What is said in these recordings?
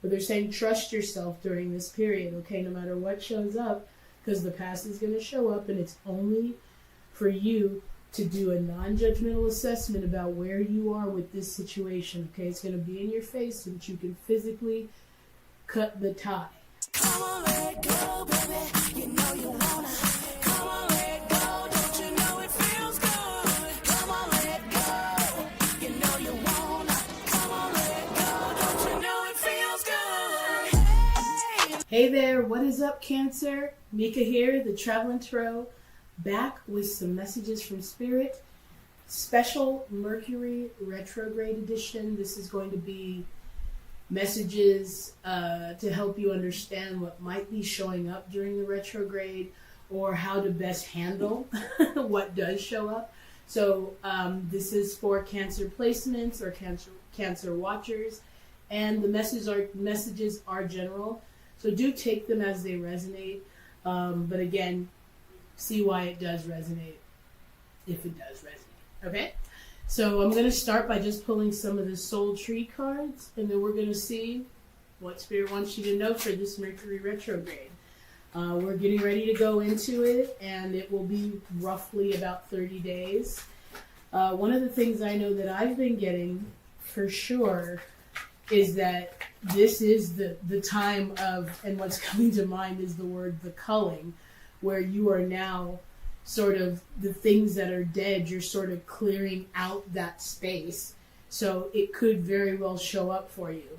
But they're saying trust yourself during this period, okay, no matter what shows up, because the past is going to show up, and it's only for you to do a non-judgmental assessment about where you are with this situation, okay? It's going to be in your face so that you can physically cut the tie. Come on, let go, baby. You know you wanna. Come on, let go. Don't you know it feels good? Come on, let go. You know you wanna. Come on, let go. Don't you know it feels good? Hey there, what is up, Cancer? Mika here, the Traveling Tarot, back with some messages from Spirit. Special Mercury Retrograde edition. This is going to be messages to help you understand what might be showing up during the retrograde or how to best handle what does show up. So this is for Cancer placements or Cancer watchers, and the messages are general. So do take them as they resonate, but again, see why it does resonate, if it does resonate, okay? So I'm going to start by just pulling some of the Soul Tree cards, and then we're going to see what Spirit wants you to know for this Mercury retrograde. We're getting ready to go into it, and it will be roughly about 30 days. One of the things I know that I've been getting for sure is that this is the time of, and what's coming to mind is the word the culling, where you are now sort of the things that are dead, you're sort of clearing out that space. So it could very well show up for you.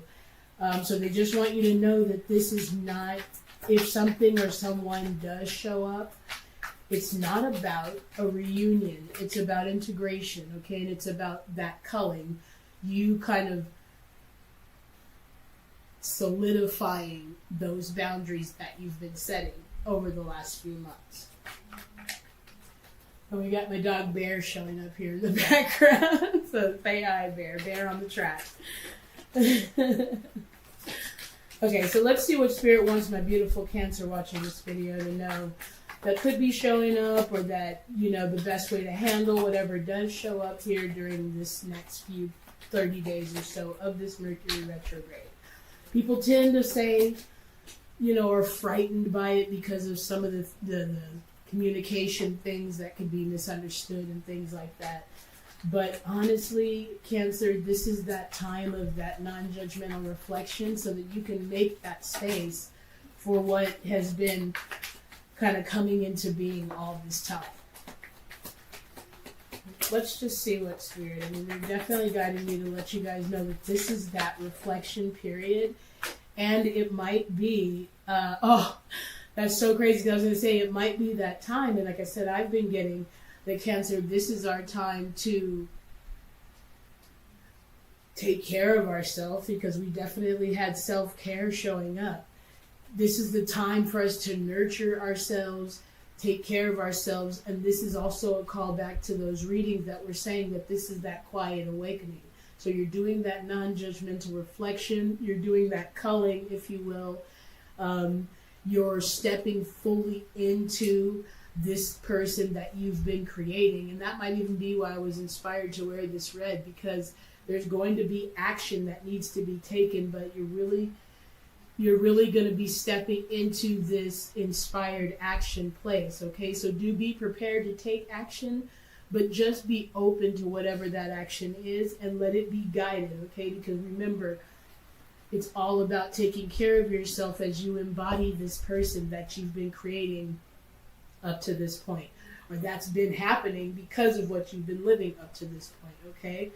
So they just want you to know that this is not, if something or someone does show up, it's not about a reunion. It's about integration, okay? And it's about that culling. You kind of solidifying those boundaries that you've been setting over the last few months. And we got my dog Bear showing up here in the background. So say hi, Bear. Bear on the track. Okay, so let's see what Spirit wants my beautiful Cancer watching this video to know that could be showing up, or that, you know, the best way to handle whatever does show up here during this next few 30 days or so of this Mercury retrograde. People tend to say, you know, are frightened by it because of some of the communication things that could be misunderstood and things like that. But honestly, Cancer, this is that time of that non-judgmental reflection so that you can make that space for what has been kind of coming into being all this time. Let's just see what Spirit, I mean, they're definitely guiding me to let you guys know that this is that reflection period. And it might be, that's so crazy, because I was going to say it might be that time. And like I said, I've been getting the Cancer, this is our time to take care of ourselves, because we definitely had self-care showing up. This is the time for us to nurture ourselves, take care of ourselves. And this is also a call back to those readings that we're saying that this is that quiet awakening. So you're doing that non-judgmental reflection. You're doing that culling, if you will. You're stepping fully into this person that you've been creating. And that might even be why I was inspired to wear this red, because there's going to be action that needs to be taken, but you're really going to be stepping into this inspired action place, okay? So do be prepared to take action, but just be open to whatever that action is and let it be guided, okay? Because remember, it's all about taking care of yourself as you embody this person that you've been creating up to this point, or that's been happening because of what you've been living up to this point, okay?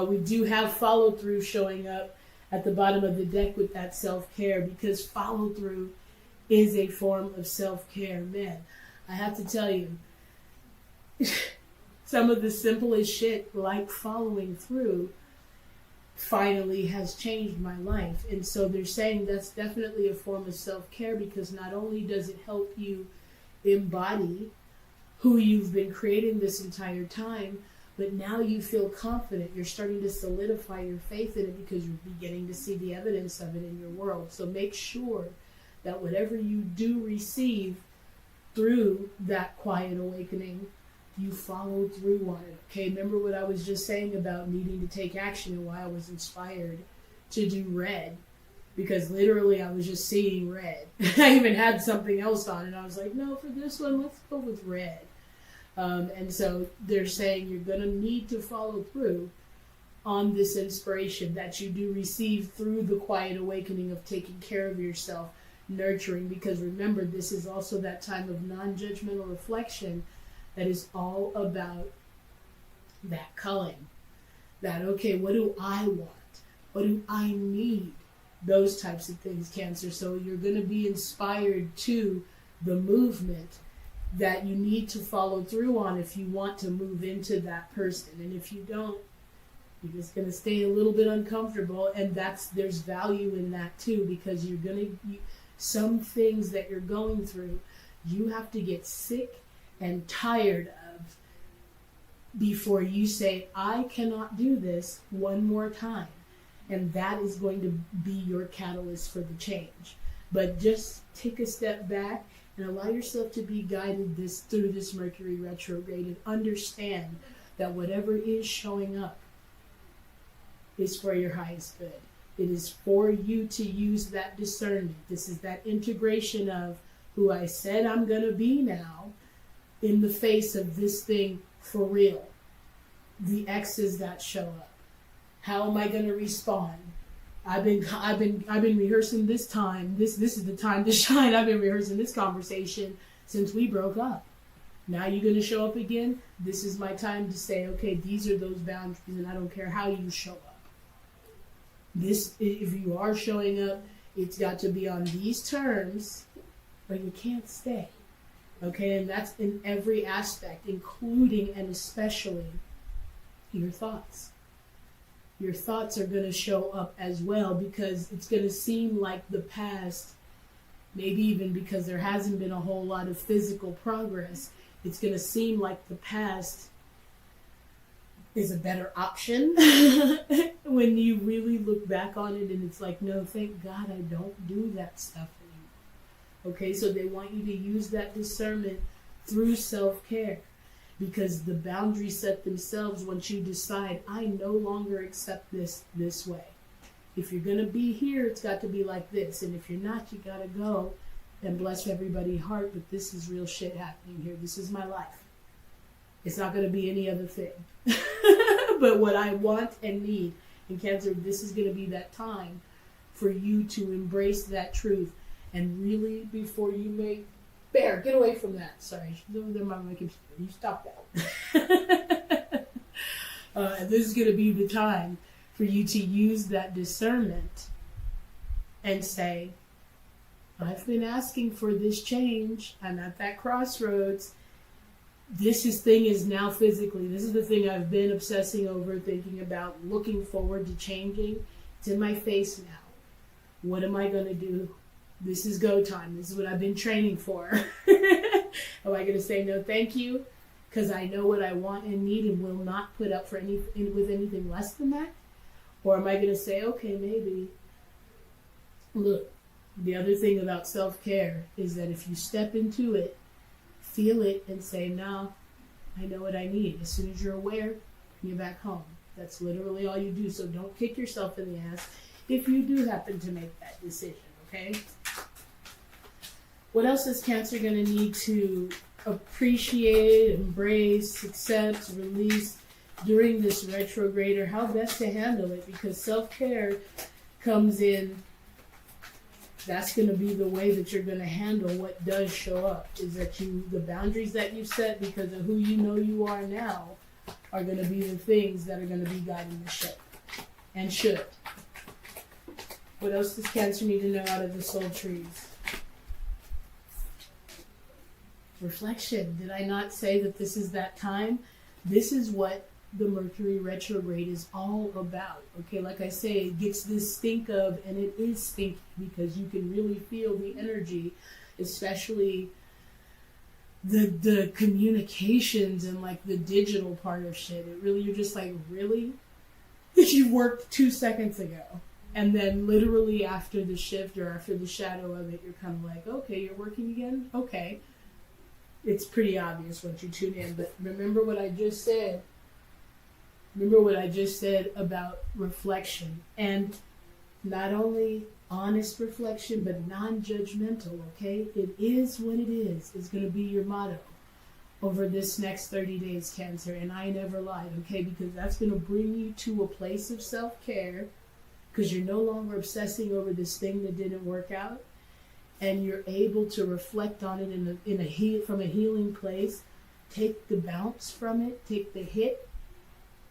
We do have follow-through showing up at the bottom of the deck with that self-care, because follow-through is a form of self-care. Man, I have to tell you, some of the simplest shit, like following through, finally has changed my life. And so they're saying that's definitely a form of self-care, because not only does it help you embody who you've been creating this entire time, but now you feel confident. You're starting to solidify your faith in it, because you're beginning to see the evidence of it in your world. So make sure that whatever you do receive through that quiet awakening, you follow through on it. Okay, remember what I was just saying about needing to take action and why I was inspired to do red. because literally I was just seeing red. I even had something else on, and I was like, no, for this one, let's go with red. And so they're saying you're going to need to follow through on this inspiration that you do receive through the quiet awakening of taking care of yourself, nurturing, because remember, this is also that time of non-judgmental reflection that is all about that culling. That, okay, what do I want? What do I need? Those types of things, Cancer. So you're going to be inspired to the movement that you need to follow through on if you want to move into that person. And if you don't, you're just going to stay a little bit uncomfortable. And there's value in that too, because you're going to, some things that you're going through, you have to get sick and tired of before you say, I cannot do this one more time. And that is going to be your catalyst for the change. But just take a step back and allow yourself to be guided through this Mercury retrograde, and understand that whatever is showing up is for your highest good. It is for you to use that discernment. This is that integration of who I said I'm going to be now in the face of this thing for real. The X's that show up. How am I going to respond? I've been rehearsing this time. This is the time to shine. I've been rehearsing this conversation since we broke up. Now you're going to show up again. This is my time to say, okay, these are those boundaries, and I don't care how you show up. This, if you are showing up, it's got to be on these terms, or you can't stay. Okay, and that's in every aspect, including and especially your thoughts. Your thoughts are going to show up as well, because it's going to seem like the past, maybe even because there hasn't been a whole lot of physical progress, it's going to seem like the past is a better option when you really look back on it, and it's like, no, thank God I don't do that stuff anymore. Okay, so they want you to use that discernment through self-care. Because the boundaries set themselves once you decide, I no longer accept this way. If you're going to be here, it's got to be like this. And if you're not, you got to go, and bless everybody's heart. But this is real shit happening here. This is my life. It's not going to be any other thing. But what I want and need. In Cancer, this is going to be that time for you to embrace that truth. And really, before you make... Bear, get away from that. Sorry, she's over there making. You stop that. This is going to be the time for you to use that discernment and say, I've been asking for this change. I'm at that crossroads. This thing is now physically. This is the thing I've been obsessing over, thinking about, looking forward to changing. It's in my face now. What am I going to do? This is go time. This is what I've been training for. Am I going to say no thank you because I know what I want and need and will not put up for with anything less than that? Or am I going to say, okay, maybe. Look, the other thing about self-care is that if you step into it, feel it, and say, no, I know what I need. As soon as you're aware, bring it back home. That's literally all you do. So don't kick yourself in the ass if you do happen to make that decision. Okay. What else is Cancer going to need to appreciate, embrace, accept, release during this retrograde, or how best to handle it? Because self-care comes in. That's going to be the way that you're going to handle what does show up. Is that the boundaries that you set because of who you know you are now are going to be the things that are going to be guiding the ship, and should. What else does Cancer need to know out of the soul trees? Reflection. Did I not say that this is that time? This is what the Mercury retrograde is all about. Okay, like I say, it gets this stink of, and it is stinky because you can really feel the energy, especially the communications and like the digital part of shit. It really, you're just like, really? You worked 2 seconds ago. And then literally after the shift or after the shadow of it, you're kind of like, okay, you're working again? Okay. It's pretty obvious once you tune in. But remember what I just said. Remember what I just said about reflection. And not only honest reflection, but non-judgmental, okay? It is what it is. It's going to be your motto over this next 30 days, Cancer. And I never lied, okay? Because that's going to bring you to a place of self-care, because you're no longer obsessing over this thing that didn't work out. And you're able to reflect on it from a healing place. Take the bounce from it, take the hit,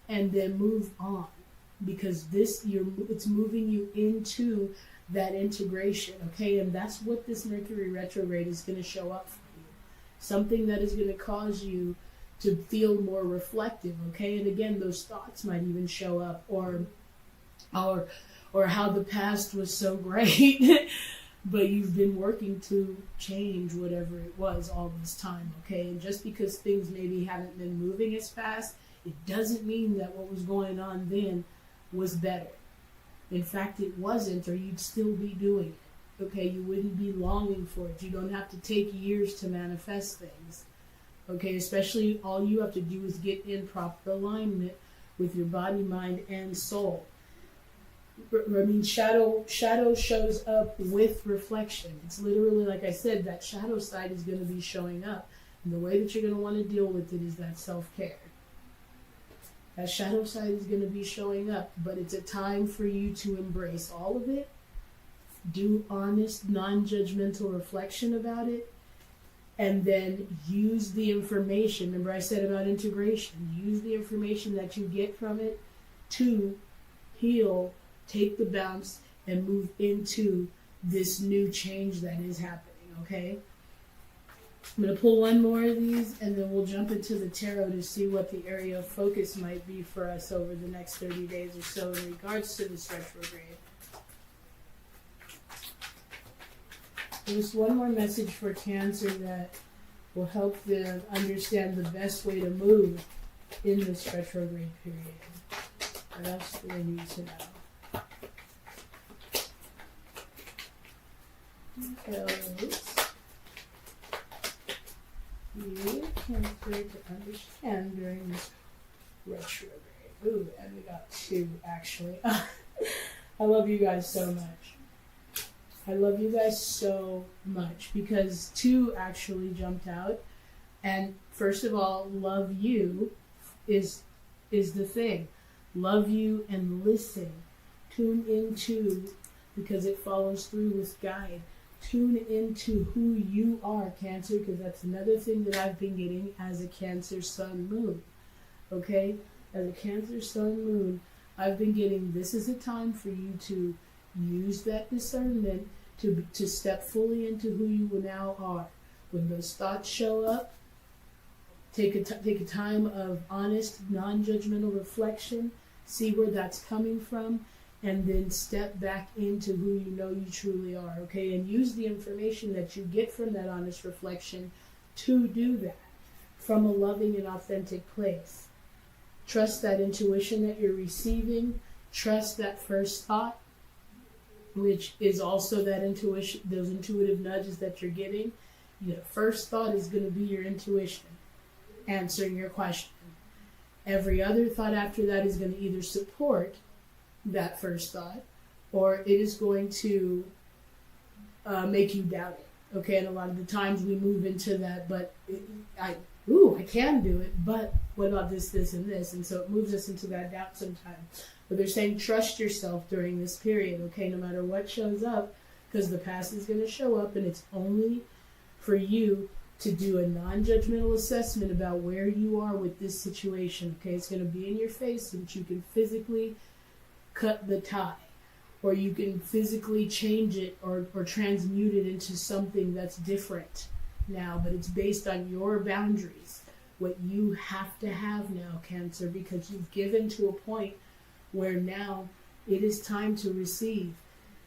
and then move on. Because it's moving you into that integration, okay? And that's what this Mercury retrograde is going to show up for you. Something that is going to cause you to feel more reflective, okay? And again, those thoughts might even show up, or how the past was so great, but you've been working to change whatever it was all this time, okay? And just because things maybe haven't been moving as fast, it doesn't mean that what was going on then was better. In fact, it wasn't, or you'd still be doing it, okay? You wouldn't be longing for it. You don't have to take years to manifest things, okay? Especially all you have to do is get in proper alignment with your body, mind, and soul. I mean, shadow shows up with reflection. It's literally, like I said, that shadow side is going to be showing up. And the way that you're going to want to deal with it is that self-care. That shadow side is going to be showing up, but it's a time for you to embrace all of it, do honest, non-judgmental reflection about it, and then use the information. Remember I said about integration. Use the information that you get from it to heal, take the bounce, and move into this new change that is happening, okay? I'm going to pull one more of these, and then we'll jump into the tarot to see what the area of focus might be for us over the next 30 days or so in regards to this retrograde. There's one more message for Cancer that will help them understand the best way to move in this retrograde period. What else do they need to know? You Cancer to understand during this retrograde. Ooh, and we got two, actually. I love you guys so much. I love you guys so much because two actually jumped out. And first of all, love you is the thing. Love you and listen. Tune into, because it follows through with guide. Tune into who you are, Cancer, because that's another thing that I've been getting as a Cancer Sun Moon. Okay? As a Cancer Sun Moon, I've been getting, this is a time for you to use that discernment to step fully into who you now are. When those thoughts show up, take a time of honest, non-judgmental reflection, see where that's coming from, and then step back into who you know you truly are, okay? And use the information that you get from that honest reflection to do that from a loving and authentic place. Trust that intuition that you're receiving. Trust that first thought, which is also that intuition, those intuitive nudges that you're getting. The first thought is going to be your intuition answering your question. Every other thought after that is going to either support that first thought, or it is going to make you doubt it. Okay, and a lot of the times we move into that, but I can do it, but what about this, and this? And so it moves us into that doubt sometimes. But they're saying trust yourself during this period, okay, no matter what shows up, because the past is going to show up, and it's only for you to do a non-judgmental assessment about where you are with this situation, okay? It's going to be in your face so that you can physically cut the tie, or you can physically change it or transmute it into something that's different now, but it's based on your boundaries, what you have to have now, Cancer, because you've given to a point where now it is time to receive,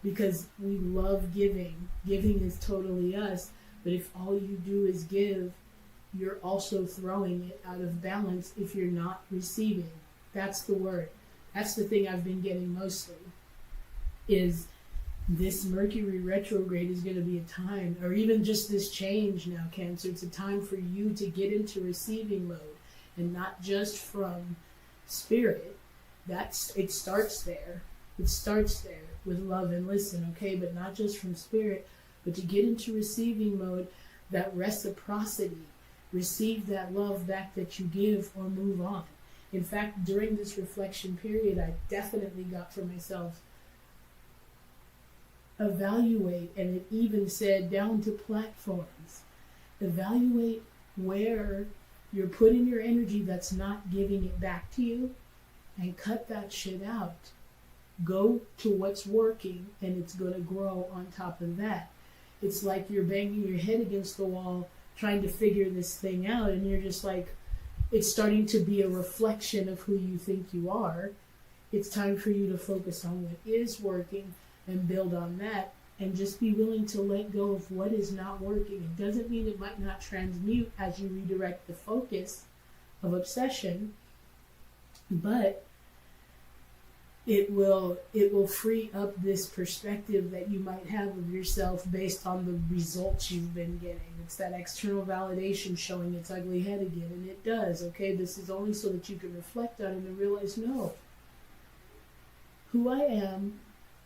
because we love giving. Giving is totally us, but if all you do is give, you're also throwing it out of balance if you're not receiving. That's the word. That's the thing I've been getting mostly, is this Mercury retrograde is going to be a time, or even just this change now, Cancer, it's a time for you to get into receiving mode, and not just from spirit. It starts there. It starts there. with love and listen, okay? But not just from spirit, but to get into receiving mode, that reciprocity. Receive that love back that you give or move on. In fact, during this reflection period, I definitely got for myself, evaluate, and it even said down to platforms, evaluate where you're putting your energy that's not giving it back to you, and cut that shit out. Go to what's working, and it's going to grow on top of that. It's like you're banging your head against the wall trying to figure this thing out, and you're just like, it's starting to be a reflection of who you think you are. It's time for you to focus on what is working and build on that, and just be willing to let go of what is not working. It doesn't mean it might not transmute as you redirect the focus of obsession, but it will free up this perspective that you might have of yourself based on the results you've been getting. It's that external validation showing its ugly head again, and it does, okay? This is only so that you can reflect on it and realize, no, who I am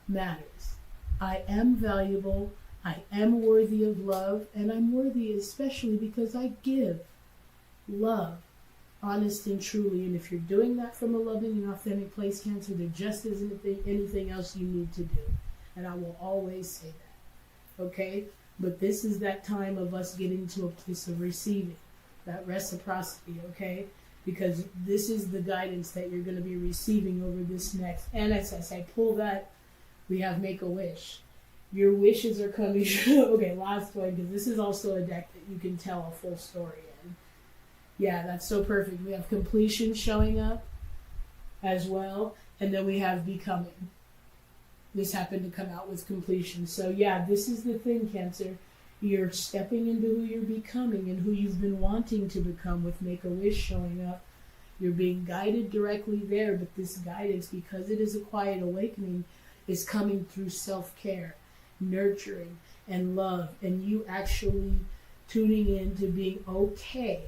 matters. I am valuable, I am worthy of love, and I'm worthy especially because I give love, honest and truly. And if you're doing that from a loving and authentic place, Cancer, there just isn't anything else you need to do. And I will always say that, okay? But this is that time of us getting to a place of receiving, that reciprocity, okay? Because this is the guidance that you're going to be receiving over this next. And as I pull that, we have Make-A-Wish. Your wishes are coming. Okay, last one, because this is also a deck that you can tell a full story in. Yeah, that's so perfect. We have Completion showing up as well, and then we have Becoming. This happened to come out with Completion. So yeah, this is the thing, Cancer. You're stepping into who you're becoming and who you've been wanting to become with Make-A-Wish showing up. You're being guided directly there, but this guidance, because it is a quiet awakening, is coming through self-care, nurturing, and love, and you actually tuning in to being okay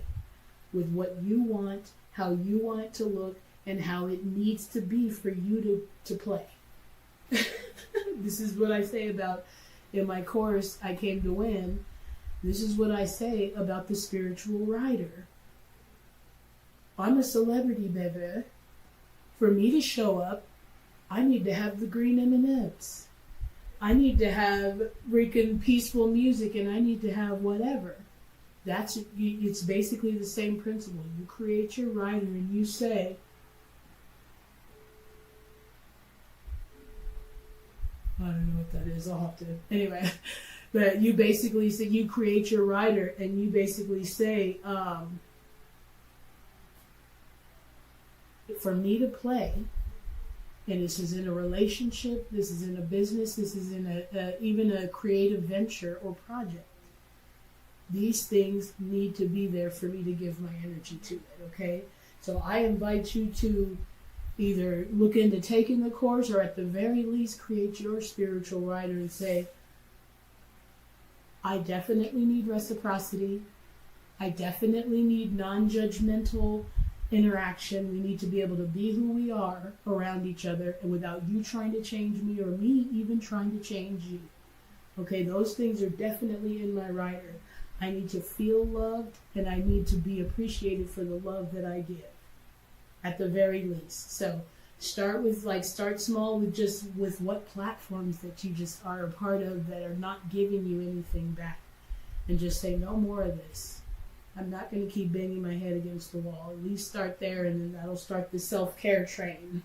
with what you want, how you want it to look, and how it needs to be for you to play. This is what I say about, in my course, I Came to Win, this is what I say about the spiritual writer. I'm a celebrity, baby. For me to show up, I need to have the green M&Ms. I need to have freaking peaceful music, and I need to have whatever. It's basically the same principle. You create your writer and you say, I don't know what that is. I'll have to. Anyway, but you basically say, you create your writer and you basically say, for me to play, and this is in a relationship, this is in a business, this is in even a creative venture or project. These things need to be there for me to give my energy to it, okay? So I invite you to either look into taking the course, or at the very least create your spiritual writer and say, I definitely need reciprocity. I definitely need non-judgmental interaction. We need to be able to be who we are around each other, and without you trying to change me or me even trying to change you. Okay, those things are definitely in my writer. I need to feel loved, and I need to be appreciated for the love that I give, at the very least. So start small with what platforms that you just are a part of that are not giving you anything back, and just say, no more of this. I'm not going to keep banging my head against the wall. At least start there, and then that'll start the self-care train.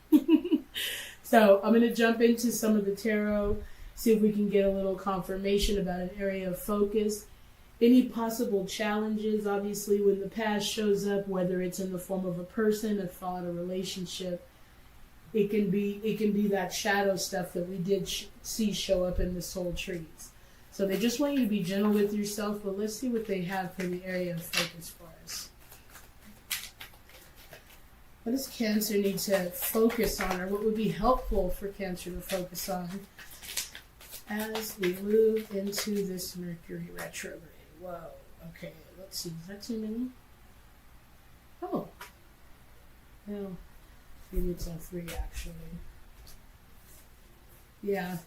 So I'm going to jump into some of the tarot, see if we can get a little confirmation about an area of focus. Any possible challenges, obviously, when the past shows up, whether it's in the form of a person, a thought, a relationship, it can be that shadow stuff that we did see show up in the soul trees. So they just want you to be gentle with yourself, but let's see what they have for the area of focus for us. What does Cancer need to focus on, or what would be helpful for Cancer to focus on as we move into this Mercury Retrograde? Whoa, okay, let's see, is that too many? Oh, well, maybe it's on 3 actually. Yeah.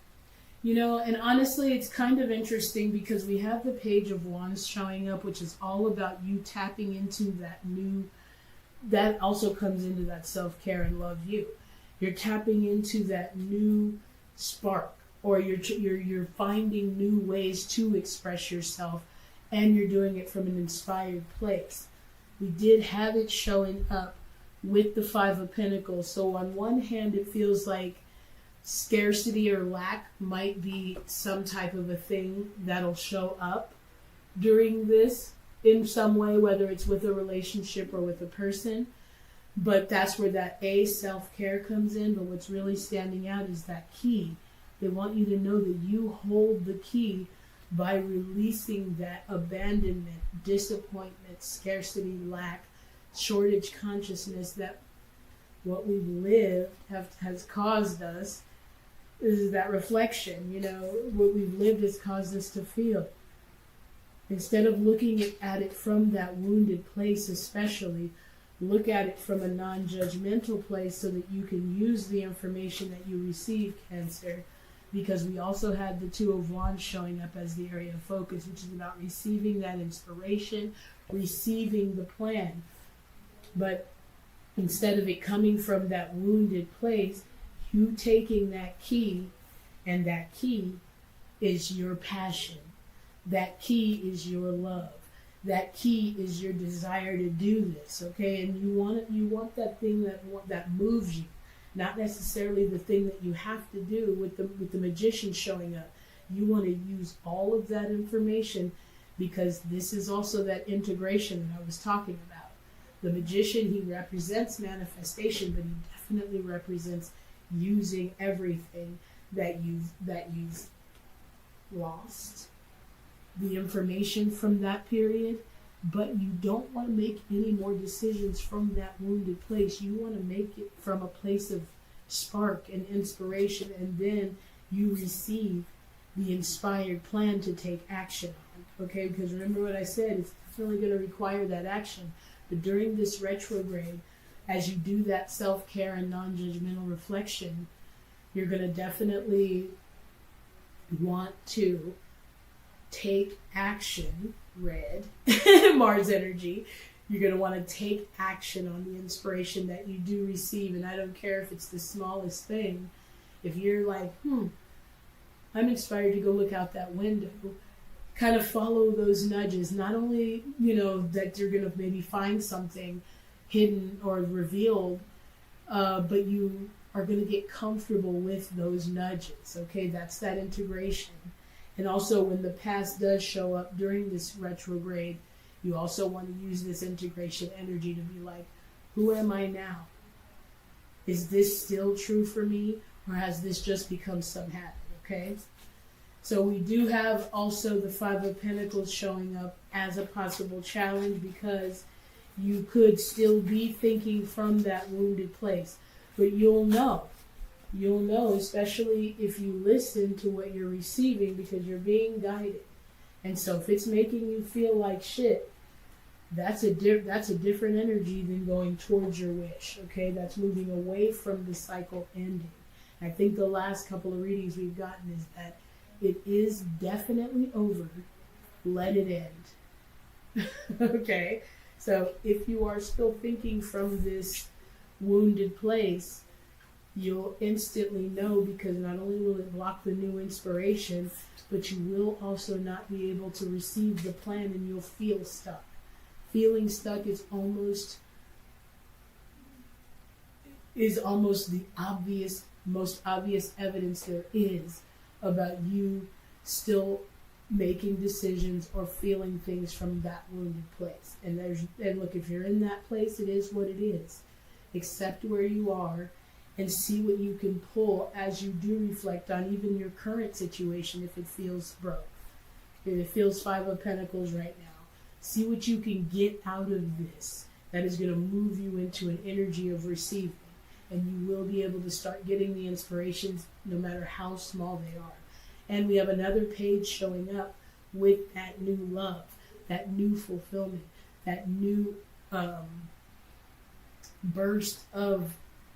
You know, and honestly, it's kind of interesting because we have the Page of Wands showing up, which is all about you tapping into that also comes into that self-care and love you. You're tapping into that new spark, or you're finding new ways to express yourself, and you're doing it from an inspired place. We did have it showing up with the Five of Pentacles. So on one hand, it feels like scarcity or lack might be some type of a thing that'll show up during this in some way, whether it's with a relationship or with a person. But that's where that self-care comes in. But what's really standing out is that key. They want you to know that you hold the key by releasing that abandonment, disappointment, scarcity, lack, shortage consciousness that what we've lived has caused us. Is that reflection, what we've lived has caused us to feel. Instead of looking at it from that wounded place especially, look at it from a non-judgmental place so that you can use the information that you receive, Cancer, because we also had the Two of Wands showing up as the area of focus, which is about receiving that inspiration, receiving the plan. But instead of it coming from that wounded place, you taking that key, and that key is your passion. That key is your love. That key is your desire to do this, okay? And you want that thing that moves you, not necessarily the thing that you have to do. With the Magician showing up, you want to use all of that information, because this is also that integration that I was talking about. The Magician, he represents manifestation, but he definitely represents using everything that you've lost, the information from that period. But you don't want to make any more decisions from that wounded place. You want to make it from a place of spark and inspiration, and then you receive the inspired plan to take action on. Okay, because remember what I said, it's definitely going to require that action. But during this retrograde, as you do that self-care and non-judgmental reflection, you're going to definitely want to take action, red, Mars energy. You're going to want to take action on the inspiration that you do receive. And I don't care if it's the smallest thing. If you're like, I'm inspired to go look out that window, kind of follow those nudges. Not only, that you're going to maybe find something hidden or revealed, but you are going to get comfortable with those nudges. Okay, that's that integration. And also, when the past does show up during this retrograde, you also want to use this integration energy to be like, who am I now? Is this still true for me, or has this just become some habit? Okay, so we do have also the Five of Pentacles showing up as a possible challenge, because you could still be thinking from that wounded place. But you'll know, especially if you listen to what you're receiving, because you're being guided. And so if it's making you feel like shit, that's a different energy than going towards your wish. Okay, that's moving away from the cycle ending. I think the last couple of readings we've gotten is that it is definitely over. Let it end. Okay, so if you are still thinking from this wounded place, you'll instantly know, because not only will it block the new inspiration, but you will also not be able to receive the plan, and you'll feel stuck. Feeling stuck is almost the most obvious evidence there is about you still making decisions or feeling things from that wounded place. And look, if you're in that place, it is what it is. Accept where you are and see what you can pull as you do reflect on even your current situation. If it feels broke, if it feels Five of Pentacles right now, see what you can get out of this that is going to move you into an energy of receiving. And you will be able to start getting the inspirations no matter how small they are. And we have another page showing up with that new love, that new fulfillment, that new burst of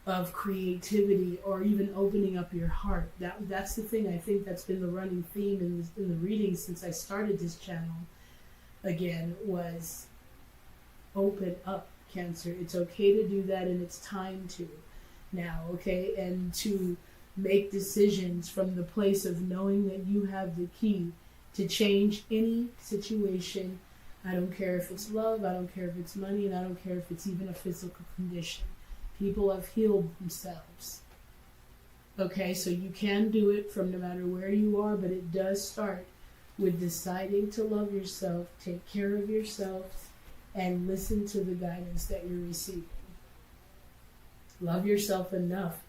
of creativity, or even opening up your heart. That's the thing. I think that's been the running theme in the readings since I started this channel again, was open up, Cancer. It's okay to do that, and it's time to now, okay? And to make decisions from the place of knowing that you have the key to change any situation. I don't care if it's love, I don't care if it's money, and I don't care if it's even a physical condition. People have healed themselves. Okay, so you can do it from no matter where you are, but it does start with deciding to love yourself, take care of yourself, and listen to the guidance that you're receiving. Love yourself enough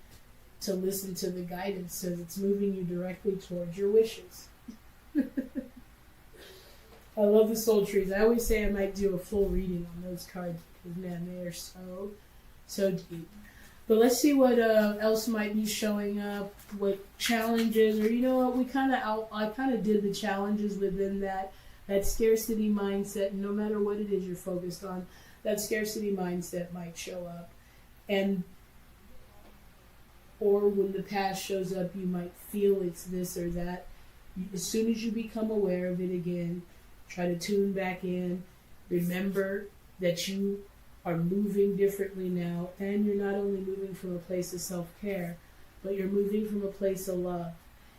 to listen to the guidance so it's moving you directly towards your wishes. I love the soul trees. I always say I might do a full reading on those cards because, man, they are so deep. But let's see what else might be showing up, what challenges, or you know what, I kind of did the challenges within that scarcity mindset. No matter what it is you're focused on, that scarcity mindset might show up. Or when the past shows up, you might feel it's this or that. As soon as you become aware of it again, try to tune back in. Remember that you are moving differently now, and you're not only moving from a place of self-care, but you're moving from a place of love.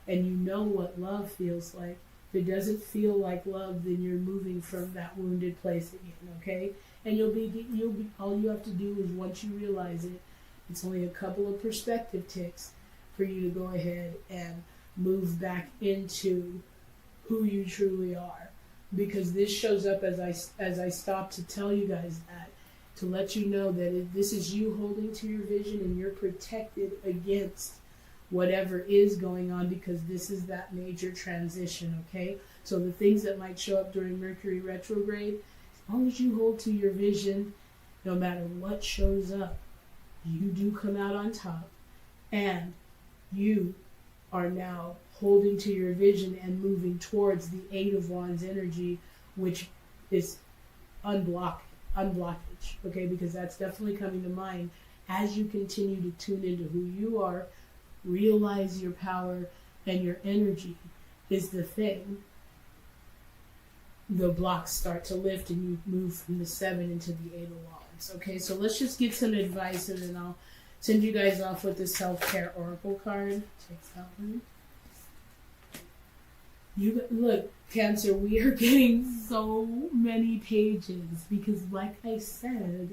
And you know what love feels like. If it doesn't feel like love, then you're moving from that wounded place again, okay? And you'll be all you have to do is, once you realize it, it's only a couple of perspective ticks for you to go ahead and move back into who you truly are. Because this shows up as I stop to tell you guys that, to let you know that this is you holding to your vision, and you're protected against whatever is going on, because this is that major transition, okay? So the things that might show up during Mercury Retrograde, as long as you hold to your vision, no matter what shows up, you do come out on top, and you are now holding to your vision and moving towards the Eight of Wands energy, which is unblockage, okay? Because that's definitely coming to mind as you continue to tune into who you are, realize your power and your energy is the thing. The blocks start to lift, and you move from the 7 into the 8 of Wands. Okay, so let's just get some advice, and then I'll send you guys off with the self-care oracle card. Take that one. Look, Cancer, we are getting so many pages because, like I said,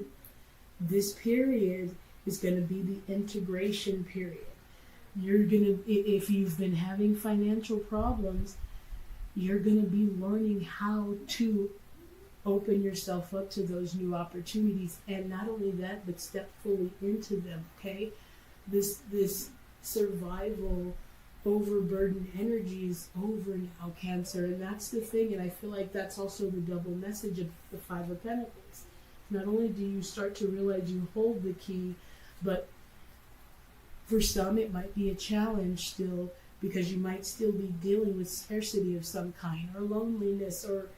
this period is going to be the integration period. You're going to, if you've been having financial problems, you're going to be learning how to open yourself up to those new opportunities. And not only that, but step fully into them, okay? This survival, overburdened energy is over now, Cancer. And that's the thing. And I feel like that's also the double message of the Five of Pentacles. Not only do you start to realize you hold the key, but for some it might be a challenge still, because you might still be dealing with scarcity of some kind, or loneliness, or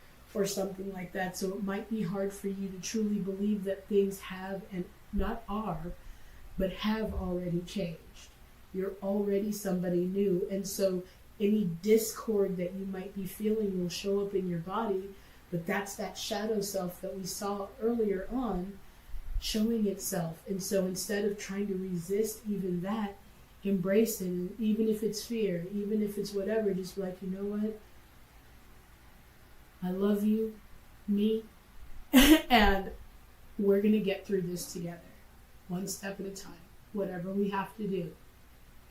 something like that. So it might be hard for you to truly believe that things have, and not are, but have already changed. You're already somebody new. And so any discord that you might be feeling will show up in your body, but that's that shadow self that we saw earlier on showing itself. And so instead of trying to resist even that, embrace it. Even if it's fear, even if it's whatever, just be like, you know what? I love you, me, and we're going to get through this together, one step at a time, whatever we have to do,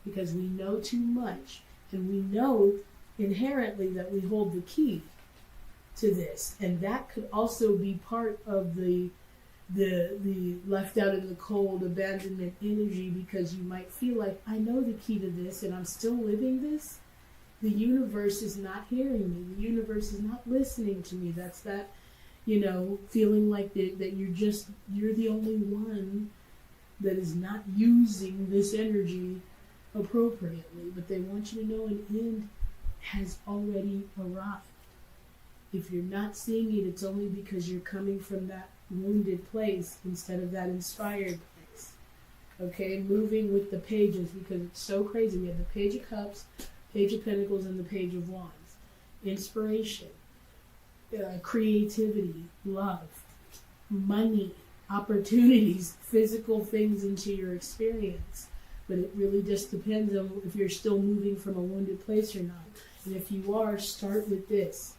because we know too much, and we know inherently that we hold the key to this, and that could also be part of the left out in the cold abandonment energy, because you might feel like, I know the key to this, and I'm still living this. The universe is not hearing me. The universe is not listening to me. That's that, feeling like that you're the only one that is not using this energy appropriately. But they want you to know an end has already arrived. If you're not seeing it, it's only because you're coming from that wounded place instead of that inspired place. Okay, moving with the pages because it's so crazy. We have the Page of Cups, Page of Pentacles, and the Page of Wands. Inspiration, creativity, love, money, opportunities, physical things into your experience. But it really just depends on if you're still moving from a wounded place or not. And if you are, start with this.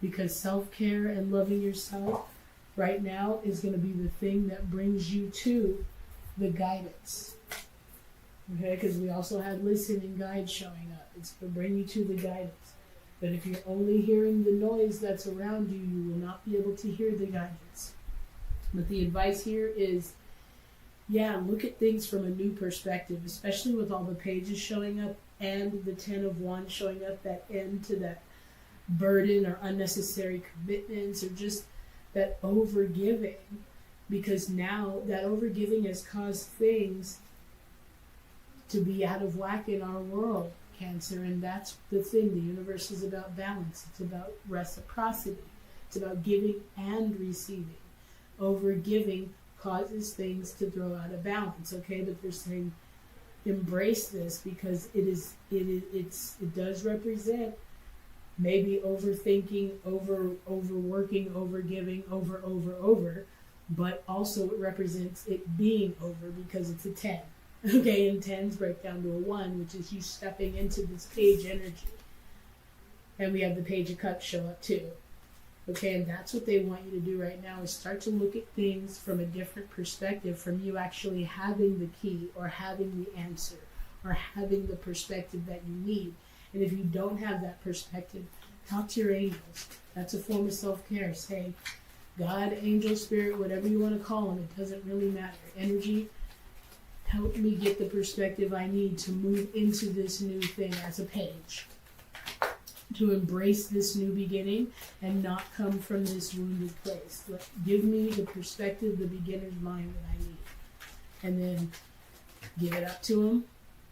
Because self-care and loving yourself right now is going to be the thing that brings you to the guidance. Okay, because we also had listen and guide showing up. It's going to bring you to the guidance. But if you're only hearing the noise that's around you, you will not be able to hear the guidance. But the advice here is, look at things from a new perspective, especially with all the pages showing up and the 10 of Wands showing up, that end to that burden or unnecessary commitments or just that over-giving. Because now that over-giving has caused things to be out of whack in our world, Cancer, and that's the thing. The universe is about balance. It's about reciprocity. It's about giving and receiving. Over-giving causes things to throw out of balance, okay? But they're saying embrace this because it does represent maybe overthinking, overworking, over-giving, over, but also it represents it being over because it's a 10. Okay, and 10s break down to a 1, which is you stepping into this page energy. And we have the Page of Cups show up too. Okay, and that's what they want you to do right now, is start to look at things from a different perspective, from you actually having the key or having the answer or having the perspective that you need. And if you don't have that perspective, talk to your angels. That's a form of self-care. Say, God, angel, spirit, whatever you want to call them, it doesn't really matter. Energy, help me get the perspective I need to move into this new thing as a page. To embrace this new beginning and not come from this wounded place. Give me the perspective, the beginner's mind that I need. And then give it up to him.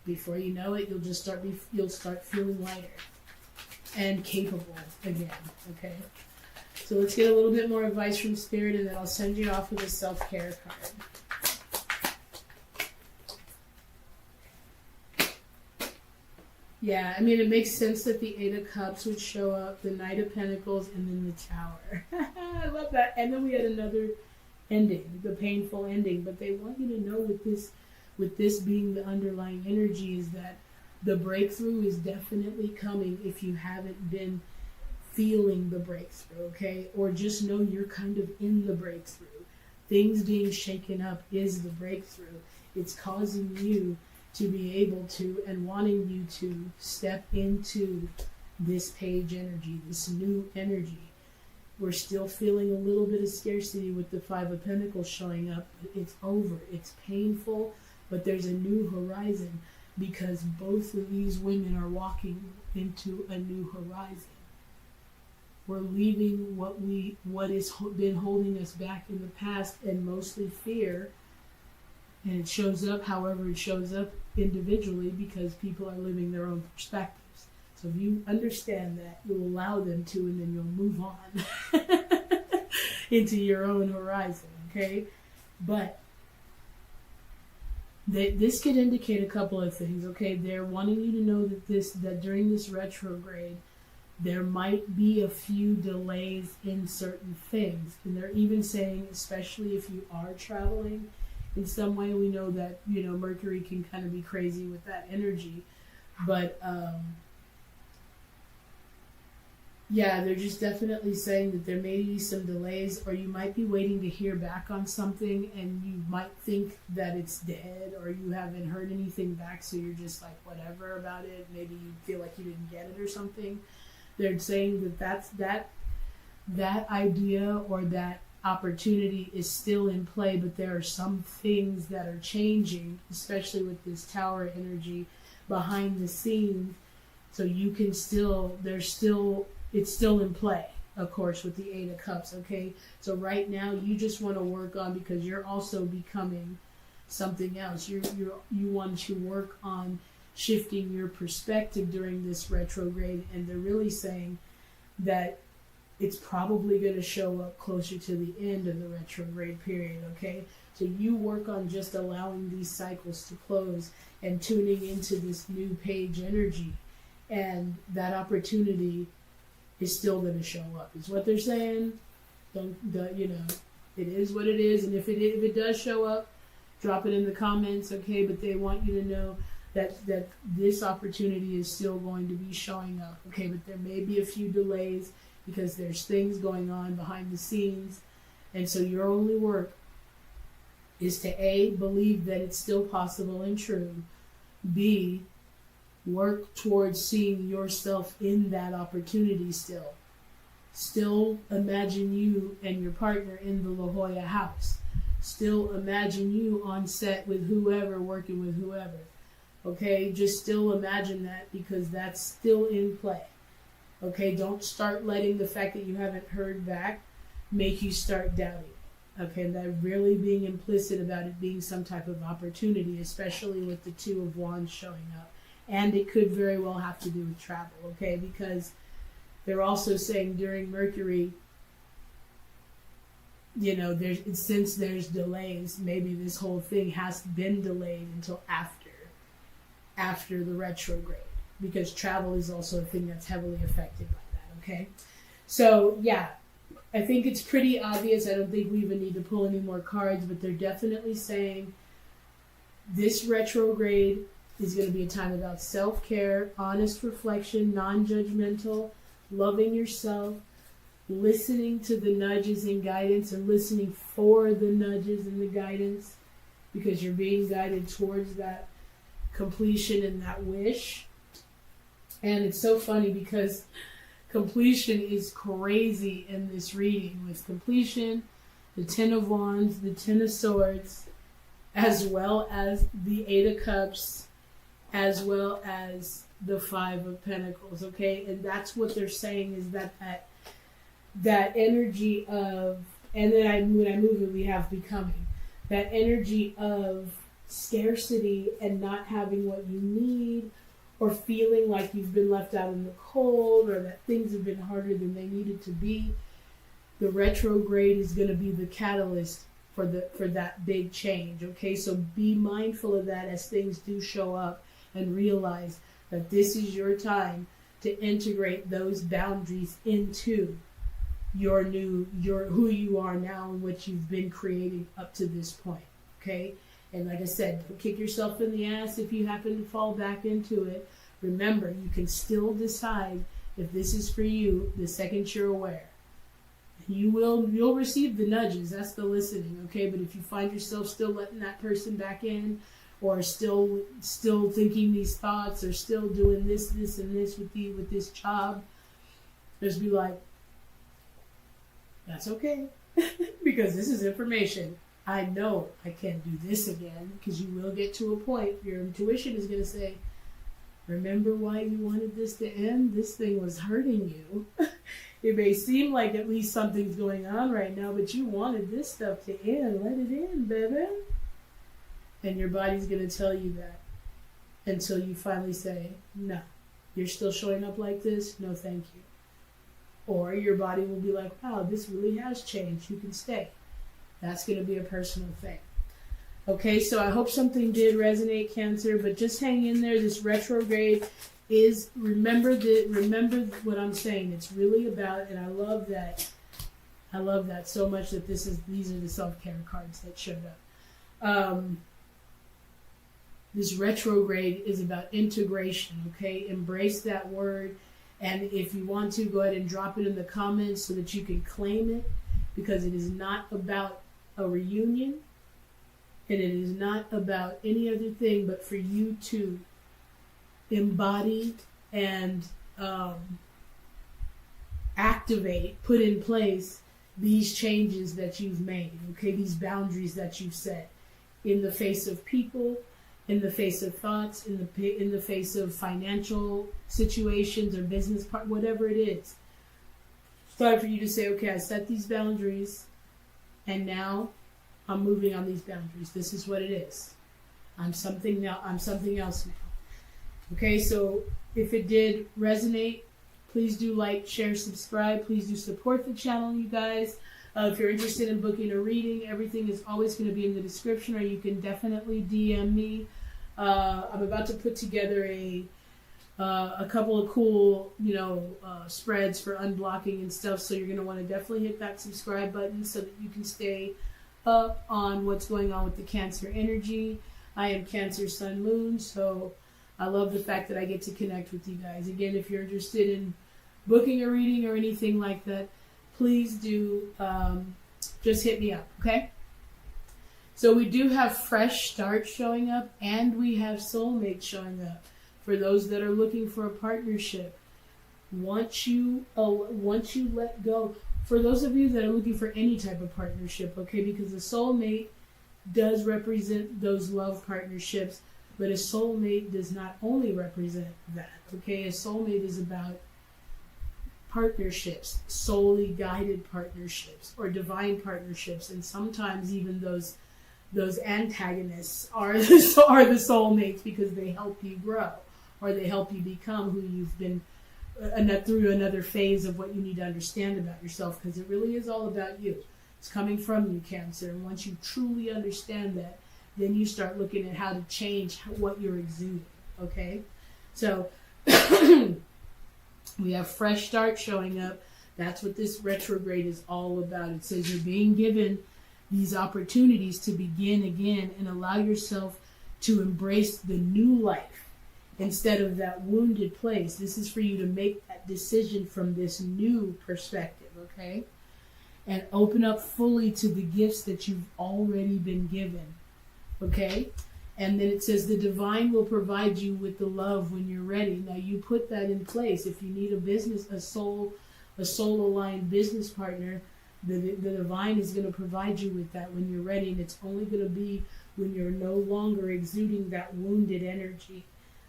Before you know it, you'll start feeling lighter and capable again. Okay? So let's get a little bit more advice from Spirit, and then I'll send you off with a self-care card. Yeah, I mean, it makes sense that the 8 of Cups would show up, the Knight of Pentacles, and then the Tower. I love that. And then we had another ending, the painful ending. But they want you to know with this being the underlying energy, is that the breakthrough is definitely coming if you haven't been feeling the breakthrough, okay? Or just know you're kind of in the breakthrough. Things being shaken up is the breakthrough. It's causing you to be able to and wanting you to step into this page energy, this new energy. We're still feeling a little bit of scarcity with the 5 of Pentacles showing up. It's over. It's painful, but there's a new horizon because both of these women are walking into a new horizon. We're leaving what has been holding us back in the past, and mostly fear. And it shows up however it shows up individually because people are living their own perspectives. So if you understand that, you'll allow them to, and then you'll move on into your own horizon, okay? But this could indicate a couple of things, okay? They're wanting you to know that during this retrograde, there might be a few delays in certain things. And they're even saying, especially if you are traveling, in some way, we know that, Mercury can kind of be crazy with that energy. But, they're just definitely saying that there may be some delays, or you might be waiting to hear back on something, and you might think that it's dead, or you haven't heard anything back, so you're just like, whatever about it. Maybe you feel like you didn't get it or something. They're saying that idea or that opportunity is still in play, but there are some things that are changing, especially with this Tower energy behind the scenes. So you can it's still in play, of course, with the 8 of Cups, okay? So right now you just want to work on, because you're also becoming something else. You want to work on shifting your perspective during this retrograde, and they're really saying that it's probably going to show up closer to the end of the retrograde period, okay? So you work on just allowing these cycles to close and tuning into this new page energy. And that opportunity is still going to show up. Is what they're saying. It is what it is. And if it does show up, drop it in the comments, okay? But they want you to know that this opportunity is still going to be showing up, okay? But there may be a few delays because there's things going on behind the scenes. And so your only work is to A, believe that it's still possible and true. B, work towards seeing yourself in that opportunity still. Still imagine you and your partner in the La Jolla house. Still imagine you on set with whoever, working with whoever. Okay, just still imagine that because that's still in play. Okay, don't start letting the fact that you haven't heard back make you start doubting. Okay, that really being implicit about it being some type of opportunity, especially with the Two of Wands showing up. And it could very well have to do with travel, okay? Because they're also saying during Mercury, since there's delays, maybe this whole thing has been delayed until after the retrograde, because travel is also a thing that's heavily affected by that, okay? So, yeah, I think it's pretty obvious. I don't think we even need to pull any more cards, but they're definitely saying this retrograde is going to be a time about self-care, honest reflection, non-judgmental, loving yourself, listening to the nudges and guidance, and listening for the nudges and the guidance, because you're being guided towards that completion and that wish. And it's so funny because completion is crazy in this reading, with completion, the Ten of Wands, the Ten of Swords, as well as the Eight of Cups, as well as the Five of Pentacles, okay? And that's what they're saying, is that energy of, and then when I move it, we have becoming. That energy of scarcity and not having what you need, or feeling like you've been left out in the cold, or that things have been harder than they needed to be. The retrograde is going to be the catalyst for that big change, okay? So be mindful of that as things do show up, and realize that this is your time to integrate those boundaries into your who you are now and what you've been creating up to this point, okay? And like I said, don't kick yourself in the ass if you happen to fall back into it. Remember, you can still decide if this is for you the second you're aware. You'll receive the nudges, that's the listening, okay? But if you find yourself still letting that person back in, or still thinking these thoughts, or still doing this, and this with this job, just be like, that's okay, because this is information. I know I can't do this again, because you will get to a point, your intuition is going to say, remember why you wanted this to end? This thing was hurting you. It may seem like at least something's going on right now, but you wanted this stuff to end. Let it end, baby. And your body's going to tell you that until you finally say, no, you're still showing up like this? No, thank you. Or your body will be like, wow, this really has changed. You can stay. That's going to be a personal thing. Okay, so I hope something did resonate, Cancer, but just hang in there. This retrograde is, remember what I'm saying. It's really about, and I love that so much, that these are the self-care cards that showed up. This retrograde is about integration, okay? Embrace that word. And if you want to, go ahead and drop it in the comments so that you can claim it, because it is not about a reunion, and it is not about any other thing but for you to embody and activate, put in place these changes that you've made, okay? These boundaries that you've set in the face of people, in the face of thoughts, in the face of financial situations or business part, whatever it is. It's time for you to say, okay, I set these boundaries, and now I'm moving on these boundaries. This is what it is. I'm something else now. Okay, so if it did resonate, Please do like, share, subscribe. Please do support the channel, you guys. If you're interested in booking a reading, everything is always going to be in the description, or you can definitely DM me. I'm about to put together a couple of cool, spreads for unblocking and stuff. So you're going to want to definitely hit that subscribe button so that you can stay up on what's going on with the Cancer energy. I am Cancer Sun Moon, so I love the fact that I get to connect with you guys. Again, if you're interested in booking a reading or anything like that, please do just hit me up, okay? So we do have fresh start showing up, and we have soulmates showing up. For those that are looking for a partnership, once you let go, for those of you that are looking for any type of partnership, okay, because a soulmate does represent those love partnerships, but a soulmate does not only represent that, okay? A soulmate is about partnerships, solely guided partnerships, or divine partnerships, and sometimes even those antagonists are the soulmates, because they help you grow, or they help you become who you've been through another phase of what you need to understand about yourself, because it really is all about you. It's coming from you, Cancer, and once you truly understand that, then you start looking at how to change what you're exuding, okay? So we have fresh start showing up. That's what this retrograde is all about. It says you're being given these opportunities to begin again and allow yourself to embrace the new life instead of that wounded place. This is for you to make that decision from this new perspective, okay? And open up fully to the gifts that you've already been given, okay? And then it says the divine will provide you with the love when you're ready. Now you put that in place. If you need a soul-aligned business partner, the divine is going to provide you with that when you're ready. And it's only going to be when you're no longer exuding that wounded energy.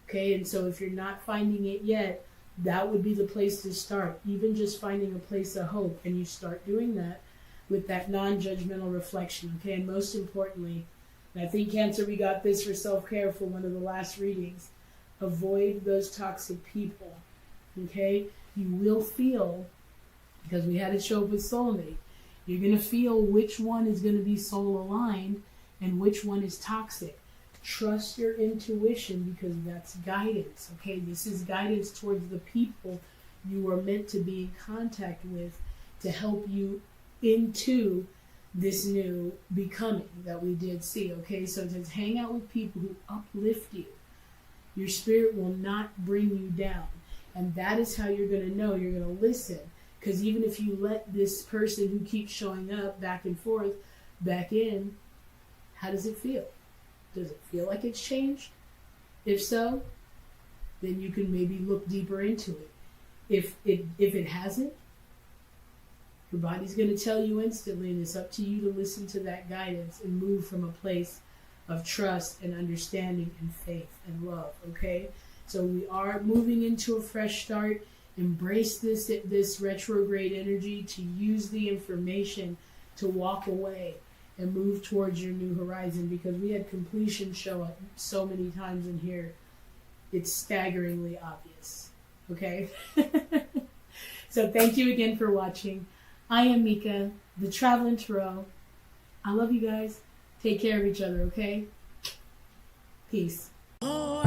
Okay, and so if you're not finding it yet, that would be the place to start. Even just finding a place of hope. And you start doing that with that non-judgmental reflection. Okay, and most importantly, and I think, Cancer, we got this for self-care for one of the last readings. Avoid those toxic people. Okay? You will feel, because we had it show up with soulmate, you're going to feel which one is going to be soul-aligned and which one is toxic. Trust your intuition, because that's guidance. Okay? This is guidance towards the people you are meant to be in contact with to help you into this new becoming that we did see, okay? So to hang out with people who uplift you. Your spirit will not bring you down. And that is how you're going to know. You're going to listen. Because even if you let this person who keeps showing up back and forth back in, how does it feel? Does it feel like it's changed? If so, then you can maybe look deeper into it. If it hasn't, your body's going to tell you instantly, and it's up to you to listen to that guidance and move from a place of trust and understanding and faith and love, okay? So we are moving into a fresh start. Embrace this retrograde energy to use the information to walk away and move towards your new horizon, because we had completion show up so many times in here. It's staggeringly obvious, okay? So thank you again for watching. I am Mika, the Traveling Tarot. I love you guys. Take care of each other, okay? Peace. Oh,